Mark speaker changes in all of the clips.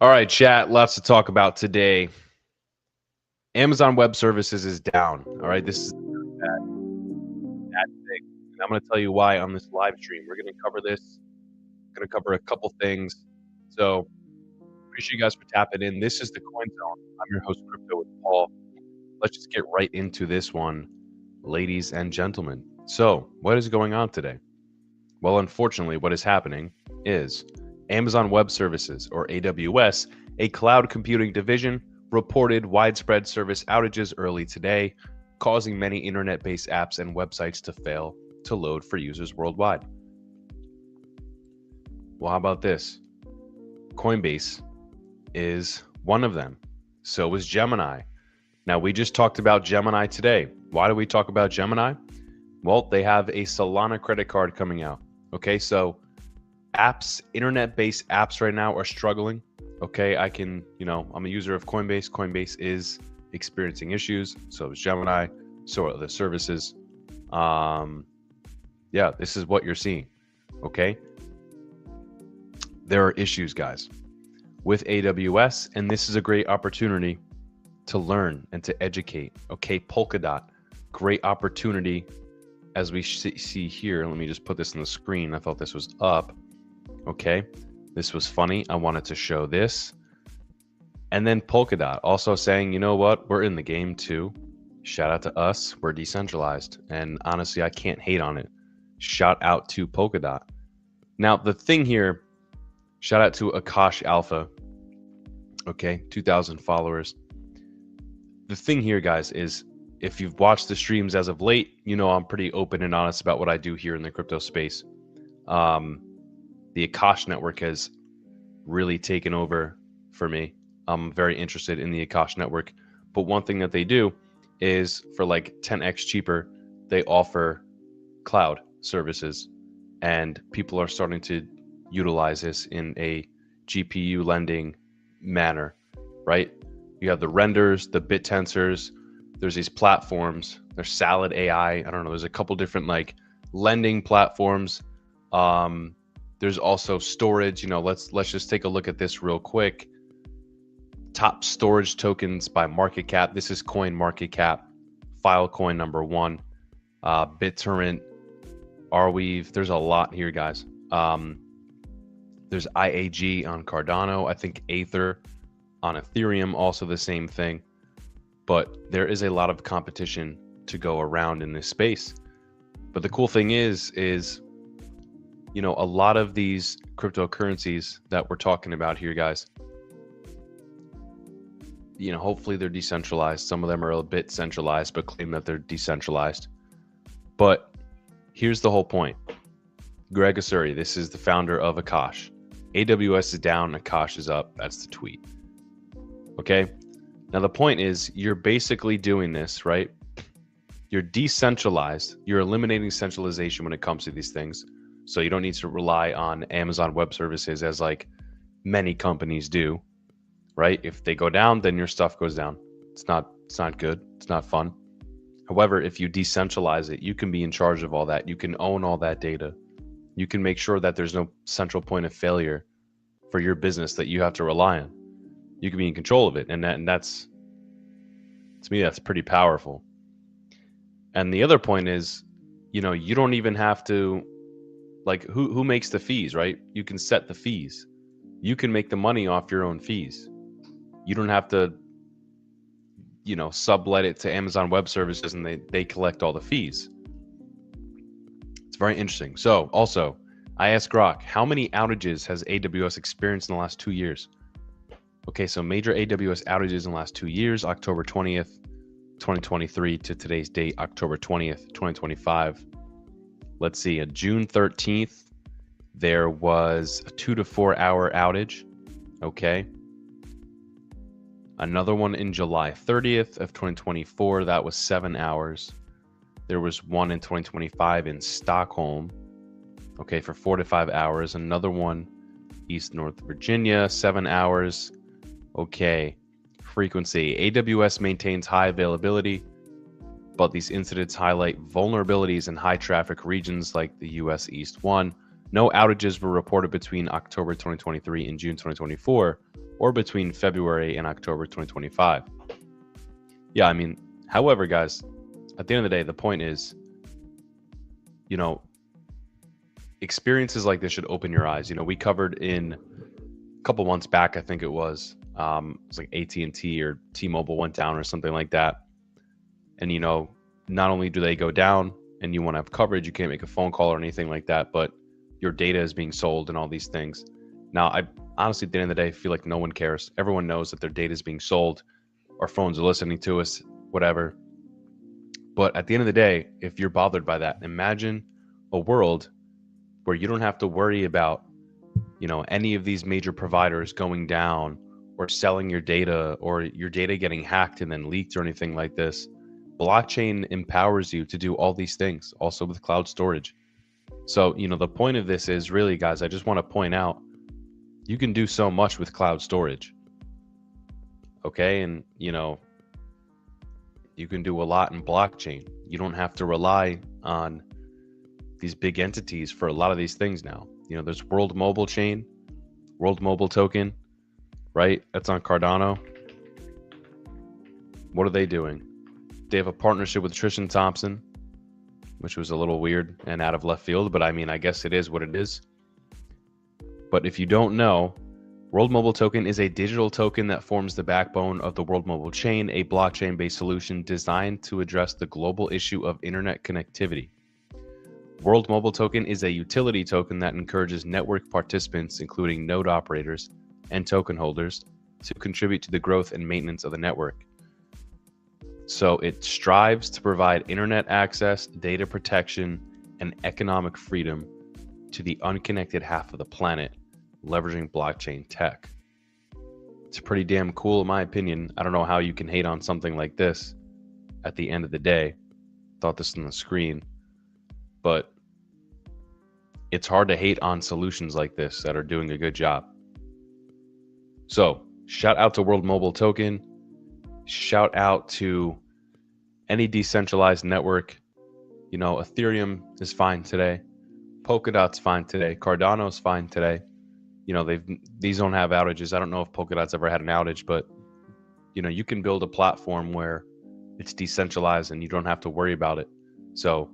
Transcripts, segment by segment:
Speaker 1: All right, chat, lots to talk about today. Amazon Web Services is down. All right, this is bad thing. And I'm going to tell you why on this live stream. We're going to cover this, going to cover a couple things. So, appreciate you guys for tapping in. This is the Coin Zone. I'm your host, Crypto with Paul. Let's just get right into this one, ladies and gentlemen. So, what is going on today? Well, unfortunately, what is happening is Amazon Web Services, or AWS, a cloud computing division, reported widespread service outages early today, causing many internet-based apps and websites to fail to load for users worldwide. Well, how about this? Coinbase is one of them. So is Gemini. Now, we just talked about Gemini today. Why do we talk about Gemini? Well, they have a Solana credit card coming out. Okay, so apps, internet-based apps right now are struggling. Okay, I'm a user of Coinbase. Coinbase is experiencing issues. So is Gemini. So are other services. Yeah, this is what you're seeing. Okay, there are issues, guys, with AWS, and this is a great opportunity to learn and to educate. Okay, Polkadot, great opportunity. As we see here, let me just put this on the screen. I thought this was up. Okay, this was funny. I wanted to show this. And then Polkadot also saying, you know what? We're in the game too. Shout out to us. We're decentralized. And honestly, I can't hate on it. Shout out to Polkadot. Now, the thing here, shout out to Akash Alpha. Okay, 2,000 followers. The thing here, guys, is if you've watched the streams as of late, you know I'm pretty open and honest about what I do here in the crypto space. The Akash network has really taken over for me. I'm very interested in the Akash network. But one thing that they do is for like 10x cheaper, they offer cloud services. And people are starting to utilize this in a GPU lending manner, right? You have the renders, the bit tensors. There's these platforms. There's Salad AI. I don't know. There's a couple different like lending platforms. There's also storage. You know, let's just take a look at this real quick. Top storage tokens by market cap. This is Coin Market Cap. Filecoin number 1. BitTorrent, Arweave. There's a lot here, guys. There's IAG on Cardano. I think Aether on Ethereum, also the same thing. But there is a lot of competition to go around in this space. But the cool thing is, you know, a lot of these cryptocurrencies that we're talking about here, guys, you know, hopefully they're decentralized. Some of them are a bit centralized, but claim that they're decentralized. But here's the whole point. Greg Asuri, this is the founder of Akash. AWS is down, Akash is up. That's the tweet. Okay. Now, the point is you're basically doing this, right? You're decentralized. You're eliminating centralization when it comes to these things. So you don't need to rely on Amazon Web Services as like many companies do, right? If they go down, then your stuff goes down. It's not good. It's not fun. However, if you decentralize it, you can be in charge of all that. You can own all that data. You can make sure that there's no central point of failure for your business that you have to rely on. You can be in control of it. And that's, to me, that's pretty powerful. And the other point is, you know, you don't even have to, like, who makes the fees, right? You can set the fees. You can make the money off your own fees. You don't have to, you know, sublet it to Amazon Web Services and they collect all the fees. It's very interesting. So also, I asked Grok, how many outages has AWS experienced in the last 2 years? Okay, so major AWS outages in the last 2 years, October 20th, 2023 to today's date, October 20th, 2025. Let's see, on June 13th, there was a 2 to 4 hour outage. Okay. Another one in July 30th of 2024, that was 7 hours. There was one in 2025 in Stockholm, okay, for 4 to 5 hours. Another one, East North Virginia, 7 hours. Okay, frequency. AWS maintains high availability, but these incidents highlight vulnerabilities in high traffic regions like the US East 1. No outages were reported between October 2023 and June 2024, or between February and October 2025. Yeah, I mean, however, guys, at the end of the day, the point is, you know, experiences like this should open your eyes. You know, we covered in a couple months back, I think it was like AT&T or T-Mobile went down or something like that. And, you know, not only do they go down and you want to have coverage, you can't make a phone call or anything like that, but your data is being sold and all these things. Now, I honestly, at the end of the day, feel like no one cares. Everyone knows that their data is being sold. Our phones are listening to us, whatever. But at the end of the day, if you're bothered by that, imagine a world where you don't have to worry about, you know, any of these major providers going down or selling your data or your data getting hacked and then leaked or anything like this. Blockchain empowers you to do all these things, also with cloud storage. So, you know, the point of this is really, guys, I just want to point out, you can do so much with cloud storage. Okay. And, you know, you can do a lot in blockchain. You don't have to rely on these big entities for a lot of these things now. You know, there's World Mobile Chain, World Mobile Token, right? That's on Cardano. What are they doing? They have a partnership with Tristan Thompson, which was a little weird and out of left field, but I mean, I guess it is what it is. But if you don't know, World Mobile Token is a digital token that forms the backbone of the World Mobile Chain, a blockchain-based solution designed to address the global issue of internet connectivity. World Mobile Token is a utility token that encourages network participants, including node operators and token holders, to contribute to the growth and maintenance of the network. So it strives to provide internet access, data protection, and economic freedom to the unconnected half of the planet, leveraging blockchain tech. It's pretty damn cool, in my opinion. I don't know how you can hate on something like this at the end of the day. Thought this on the screen, but it's hard to hate on solutions like this that are doing a good job. So shout out to World Mobile Token. Shout out to any decentralized network. You know, Ethereum is fine today. Polkadot's fine today. Cardano's fine today. You know, these don't have outages. I don't know if Polkadot's ever had an outage, but you know, you can build a platform where it's decentralized and you don't have to worry about it. So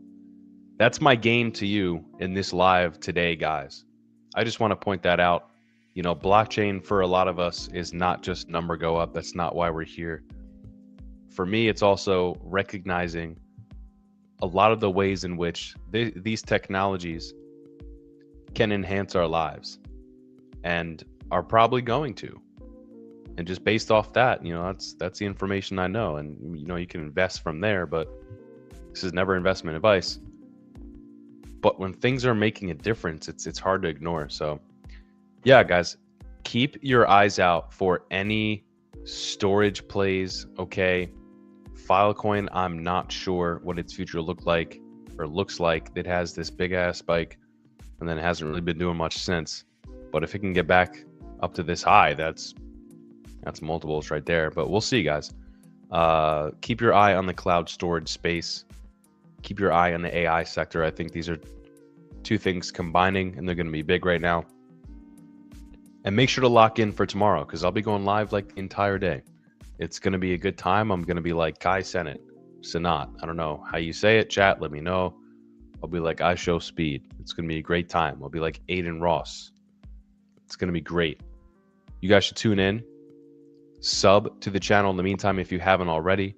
Speaker 1: that's my game to you in this live today, guys. I just want to point that out. You know, blockchain for a lot of us is not just number go up. That's not why we're here. For me, it's also recognizing a lot of the ways in which these technologies can enhance our lives and are probably going to. And just based off that, you know, that's the information I know. And, you know, you can invest from there, but this is never investment advice. But when things are making a difference, it's hard to ignore. So yeah, guys, keep your eyes out for any storage plays. Okay. Filecoin, I'm not sure what its future looks like. It has this big ass spike and then it hasn't really been doing much since. But if it can get back up to this high, that's multiples right there. But we'll see, guys. Keep your eye on the cloud storage space. Keep your eye on the AI sector. I think these are two things combining and they're going to be big right now. And make sure to lock in for tomorrow because I'll be going live like the entire day. It's going to be a good time. I'm going to be like Kai Senat. I don't know how you say it. Chat, let me know. I'll be like I Show Speed. It's going to be a great time. I'll be like Aiden Ross. It's going to be great. You guys should tune in. Sub to the channel in the meantime if you haven't already.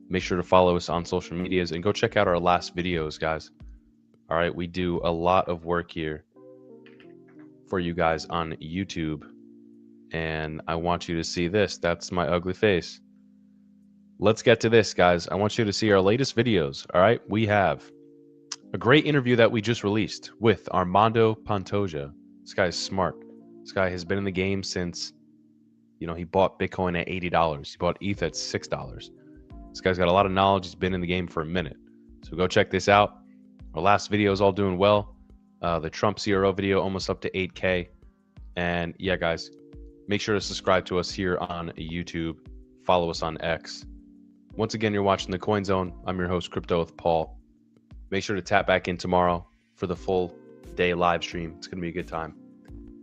Speaker 1: Make sure to follow us on social medias and go check out our last videos, guys. All right, we do a lot of work here for you guys on YouTube. And I want you to see this. That's my ugly face. Let's get to this, guys. I want you to see our latest videos. All right, we have a great interview that we just released with Armando Pantoja. This guy is smart. This guy has been in the game since, you know, he bought Bitcoin at $80. He bought ETH at $6. This guy's got a lot of knowledge. He's been in the game for a minute. So go check this out. Our last video is all doing well. The Trump CRO video almost up to 8K. And yeah, guys, make sure to subscribe to us here on YouTube. Follow us on X. Once again, you're watching The Coin Zone. I'm your host, Crypto with Paul. Make sure to tap back in tomorrow for the full day live stream. It's going to be a good time.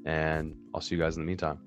Speaker 1: And I'll see you guys in the meantime.